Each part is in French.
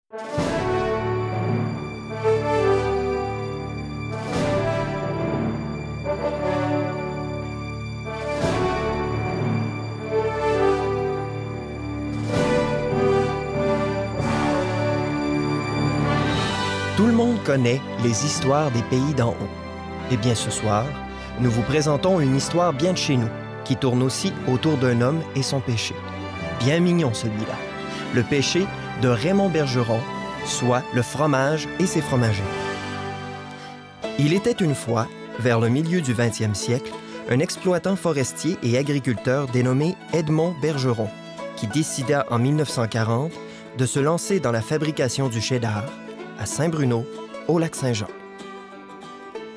Tout le monde connaît les histoires des pays d'en haut. Eh bien, ce soir, nous vous présentons une histoire bien de chez nous, qui tourne aussi autour d'un homme et son péché. Bien mignon, celui-là. Le péché de Raymond Bergeron, soit le fromage et ses fromagers. Il était une fois, vers le milieu du 20e siècle, un exploitant forestier et agriculteur dénommé Edmond Bergeron, qui décida en 1940 de se lancer dans la fabrication du cheddar à Saint-Bruno, au Lac-Saint-Jean.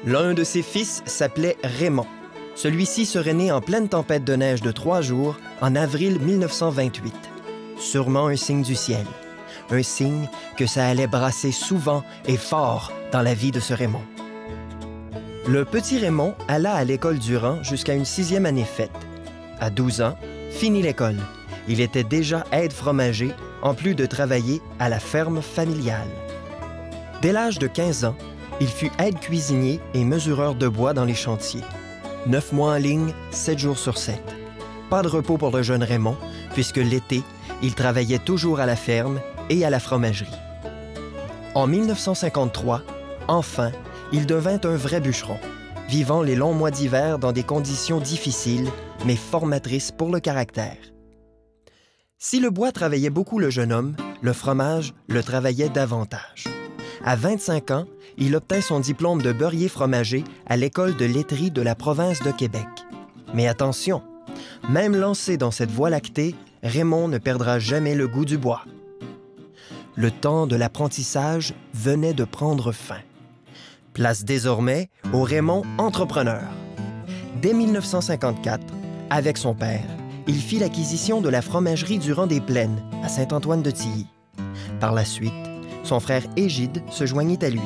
L'un de ses fils s'appelait Raymond. Celui-ci serait né en pleine tempête de neige de 3 jours en avril 1928. Sûrement un signe du ciel. Un signe que ça allait brasser souvent et fort dans la vie de ce Raymond. Le petit Raymond alla à l'école Durand jusqu'à une 6e année faite. À 12 ans, fini l'école. Il était déjà aide-fromager, en plus de travailler à la ferme familiale. Dès l'âge de 15 ans, il fut aide-cuisinier et mesureur de bois dans les chantiers. 9 mois en ligne, 7 jours sur 7. Pas de repos pour le jeune Raymond, puisque l'été, il travaillait toujours à la ferme et à la fromagerie. En 1953, enfin, il devint un vrai bûcheron, vivant les longs mois d'hiver dans des conditions difficiles, mais formatrices pour le caractère. Si le bois travaillait beaucoup le jeune homme, le fromage le travaillait davantage. À 25 ans, il obtint son diplôme de beurrier fromager à l'École de laiterie de la province de Québec. Mais attention, même lancé dans cette voie lactée, Raymond ne perdra jamais le goût du bois. Le temps de l'apprentissage venait de prendre fin. Place désormais au Raymond entrepreneur. Dès 1954, avec son père, il fit l'acquisition de la fromagerie Durand des Plaines, à Saint-Antoine-de-Tilly. Par la suite, son frère Égide se joignit à lui.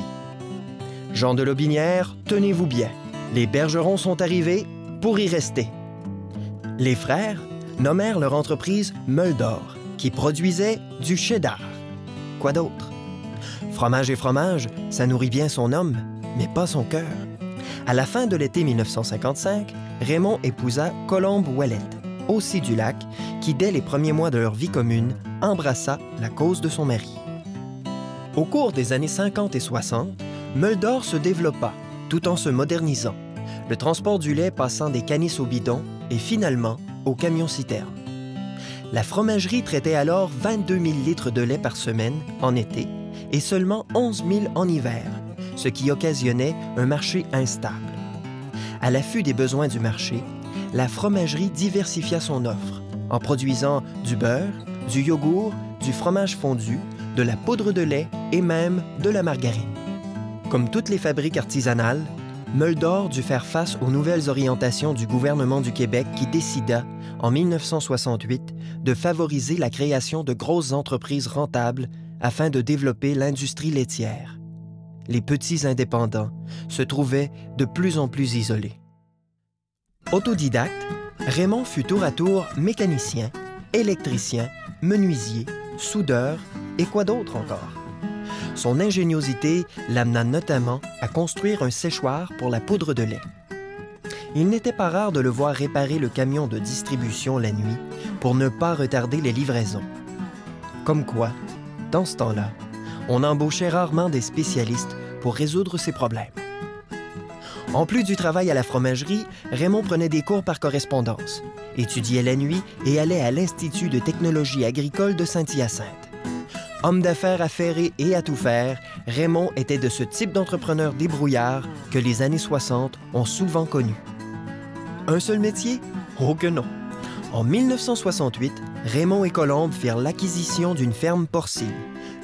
« Jean de Lotbinière, tenez-vous bien. Les Bergerons sont arrivés pour y rester. » Les frères nommèrent leur entreprise Meule d'Or, qui produisait du cheddar. Quoi d'autre? Fromage et fromage, ça nourrit bien son homme, mais pas son cœur. À la fin de l'été 1955, Raymond épousa Colombe Ouellette, aussi du lac, qui, dès les premiers mois de leur vie commune, embrassa la cause de son mari. Au cours des années 50 et 60, Meule d'Or se développa, tout en se modernisant, le transport du lait passant des canisses au bidon et finalement au camion-citerne. La fromagerie traitait alors 22 000 litres de lait par semaine en été et seulement 11 000 en hiver, ce qui occasionnait un marché instable. À l'affût des besoins du marché, la fromagerie diversifia son offre en produisant du beurre, du yogourt, du fromage fondu, de la poudre de lait et même de la margarine. Comme toutes les fabriques artisanales, Meule d'Or dut faire face aux nouvelles orientations du gouvernement du Québec qui décida, en 1968, de favoriser la création de grosses entreprises rentables afin de développer l'industrie laitière. Les petits indépendants se trouvaient de plus en plus isolés. Autodidacte, Raymond fut tour à tour mécanicien, électricien, menuisier, soudeur et quoi d'autre encore. Son ingéniosité l'amena notamment à construire un séchoir pour la poudre de lait. Il n'était pas rare de le voir réparer le camion de distribution la nuit pour ne pas retarder les livraisons. Comme quoi, dans ce temps-là, on embauchait rarement des spécialistes pour résoudre ces problèmes. En plus du travail à la fromagerie, Raymond prenait des cours par correspondance, étudiait la nuit et allait à l'Institut de technologie agricole de Saint-Hyacinthe. Homme d'affaires affairé et à tout faire, Raymond était de ce type d'entrepreneur débrouillard que les années 60 ont souvent connu. Un seul métier? Oh que non! En 1968, Raymond et Colombe firent l'acquisition d'une ferme porcine,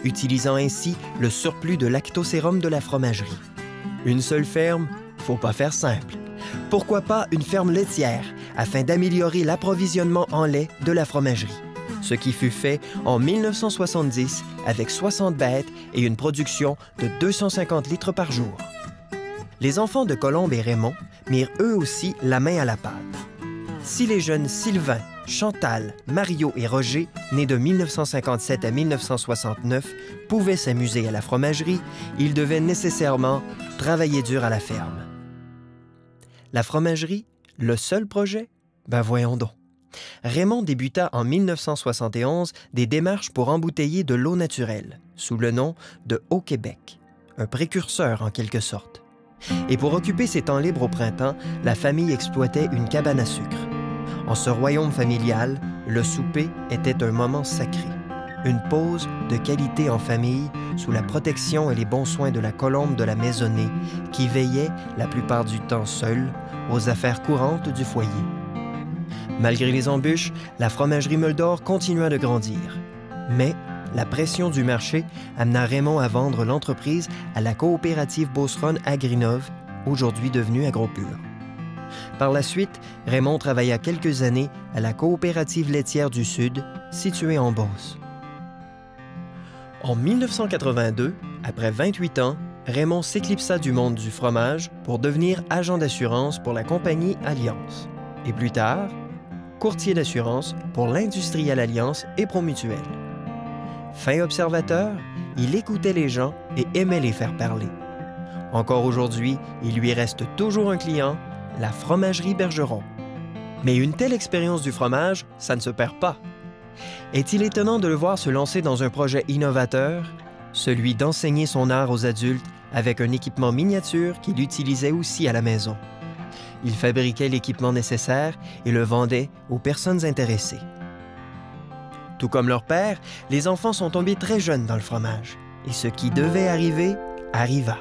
utilisant ainsi le surplus de lactosérum de la fromagerie. Une seule ferme? Faut pas faire simple. Pourquoi pas une ferme laitière, afin d'améliorer l'approvisionnement en lait de la fromagerie? Ce qui fut fait en 1970 avec 60 bêtes et une production de 250 litres par jour. Les enfants de Colombe et Raymond mirent eux aussi la main à la pâte. Si les jeunes Sylvain, Chantal, Mario et Roger, nés de 1957 à 1969, pouvaient s'amuser à la fromagerie, ils devaient nécessairement travailler dur à la ferme. La fromagerie, le seul projet? Ben voyons donc. Raymond débuta en 1971 des démarches pour embouteiller de l'eau naturelle, sous le nom de Eau-Québec, un précurseur en quelque sorte. Et pour occuper ses temps libres au printemps, la famille exploitait une cabane à sucre. En ce royaume familial, le souper était un moment sacré. Une pause de qualité en famille sous la protection et les bons soins de la colombe de la maisonnée qui veillait, la plupart du temps seule, aux affaires courantes du foyer. Malgré les embûches, la fromagerie Meule-d'Or continua de grandir. Mais la pression du marché amena Raymond à vendre l'entreprise à la coopérative Beauceronne Agrinov, aujourd'hui devenue AgroPure. Par la suite, Raymond travailla quelques années à la coopérative laitière du Sud, située en Beauce. En 1982, après 28 ans, Raymond s'éclipsa du monde du fromage pour devenir agent d'assurance pour la compagnie Alliance. Et plus tard, courtier d'assurance pour l'Industrielle Alliance et Promutuelle. Fin observateur, il écoutait les gens et aimait les faire parler. Encore aujourd'hui, il lui reste toujours un client, la fromagerie Bergeron. Mais une telle expérience du fromage, ça ne se perd pas. Est-il étonnant de le voir se lancer dans un projet innovateur, celui d'enseigner son art aux adultes avec un équipement miniature qu'il utilisait aussi à la maison? Il fabriquait l'équipement nécessaire et le vendait aux personnes intéressées. Tout comme leur père, les enfants sont tombés très jeunes dans le fromage. Et ce qui devait arriver, arriva.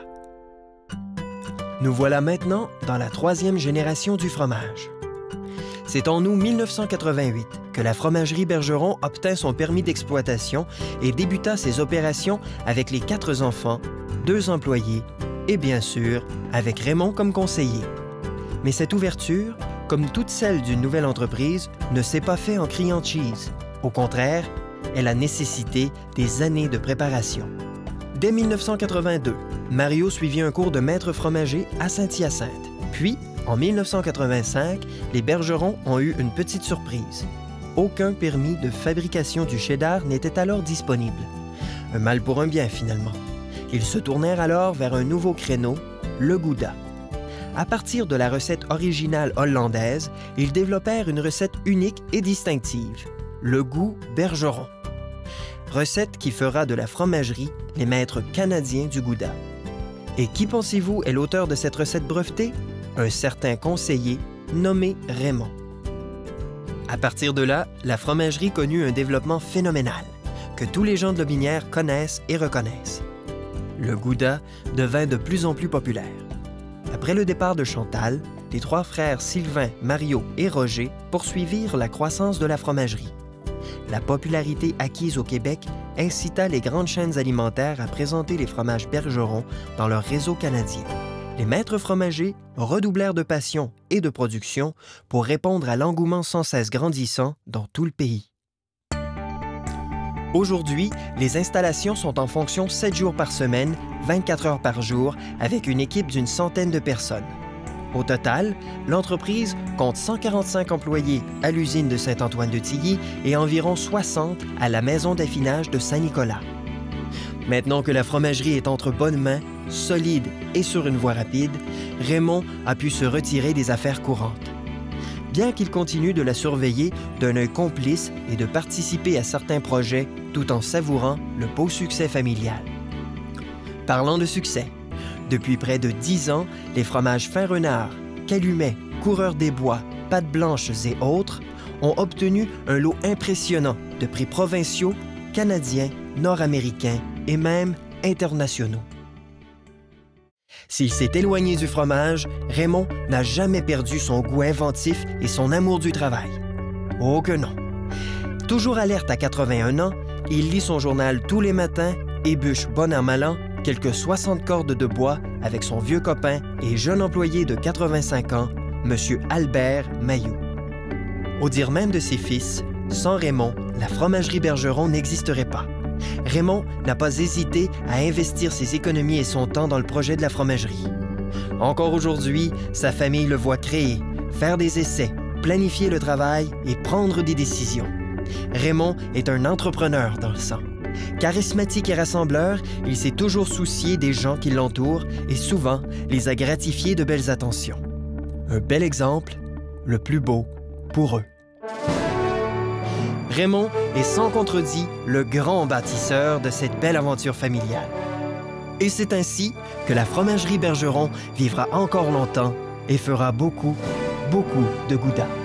Nous voilà maintenant dans la 3e génération du fromage. C'est en août 1988 que la fromagerie Bergeron obtint son permis d'exploitation et débuta ses opérations avec les 4 enfants, 2 employés et bien sûr avec Raymond comme conseiller. Mais cette ouverture, comme toutes celles d'une nouvelle entreprise, ne s'est pas faite en criant cheese. Au contraire, elle a nécessité des années de préparation. Dès 1982, Mario suivit un cours de maître fromager à Saint-Hyacinthe. Puis, en 1985, les Bergerons ont eu une petite surprise. Aucun permis de fabrication du cheddar n'était alors disponible. Un mal pour un bien, finalement. Ils se tournèrent alors vers un nouveau créneau, le Gouda. À partir de la recette originale hollandaise, ils développèrent une recette unique et distinctive, le goût Bergeron. Recette qui fera de la fromagerie les maîtres canadiens du Gouda. Et qui pensez-vous est l'auteur de cette recette brevetée? Un certain conseiller nommé Raymond. À partir de là, la fromagerie connut un développement phénoménal, que tous les gens de Lotbinière connaissent et reconnaissent. Le Gouda devint de plus en plus populaire. Après le départ de Chantal, les 3 frères Sylvain, Mario et Roger poursuivirent la croissance de la fromagerie. La popularité acquise au Québec incita les grandes chaînes alimentaires à présenter les fromages Bergeron dans leur réseau canadien. Les maîtres fromagers redoublèrent de passion et de production pour répondre à l'engouement sans cesse grandissant dans tout le pays. Aujourd'hui, les installations sont en fonction 7 jours par semaine, 24 heures par jour, avec une équipe d'une centaine de personnes. Au total, l'entreprise compte 145 employés à l'usine de Saint-Antoine-de-Tilly et environ 60 à la maison d'affinage de Saint-Nicolas. Maintenant que la fromagerie est entre bonnes mains, solide et sur une voie rapide, Raymond a pu se retirer des affaires courantes. Bien qu'il continue de la surveiller d'un œil complice et de participer à certains projets tout en savourant le beau succès familial. Parlant de succès, depuis près de 10 ans, les fromages Fin-Renard, Calumet, Coureur des Bois, Pâtes Blanches et autres ont obtenu un lot impressionnant de prix provinciaux, canadiens, nord-américains et même internationaux. S'il s'est éloigné du fromage, Raymond n'a jamais perdu son goût inventif et son amour du travail. Oh que non! Toujours alerte à 81 ans, il lit son journal tous les matins et bûche bon an mal an quelques 60 cordes de bois avec son vieux copain et jeune employé de 85 ans, M. Albert Mailloux. Au dire même de ses fils, sans Raymond, la fromagerie Bergeron n'existerait pas. Raymond n'a pas hésité à investir ses économies et son temps dans le projet de la fromagerie. Encore aujourd'hui, sa famille le voit créer, faire des essais, planifier le travail et prendre des décisions. Raymond est un entrepreneur dans le sang. Charismatique et rassembleur, il s'est toujours soucié des gens qui l'entourent et souvent les a gratifiés de belles attentions. Un bel exemple, le plus beau pour eux. Raymond est sans contredit le grand bâtisseur de cette belle aventure familiale. Et c'est ainsi que la fromagerie Bergeron vivra encore longtemps et fera beaucoup, beaucoup de goudas.